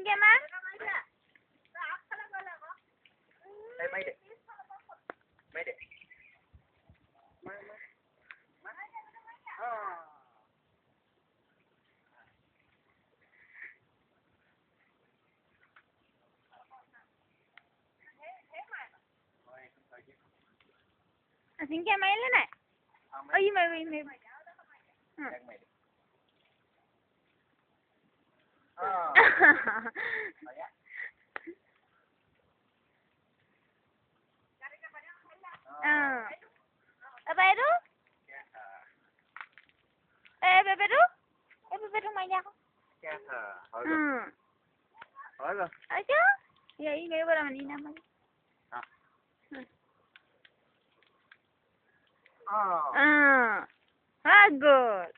Singkir mang. Mấy đi. Mấy đi. Singkir main lah nak. Oh, iya main. Apa itu? Bebe tu main aku. Hỏi rồi. Aja? Ya, ini berapa ni nama? Bagus.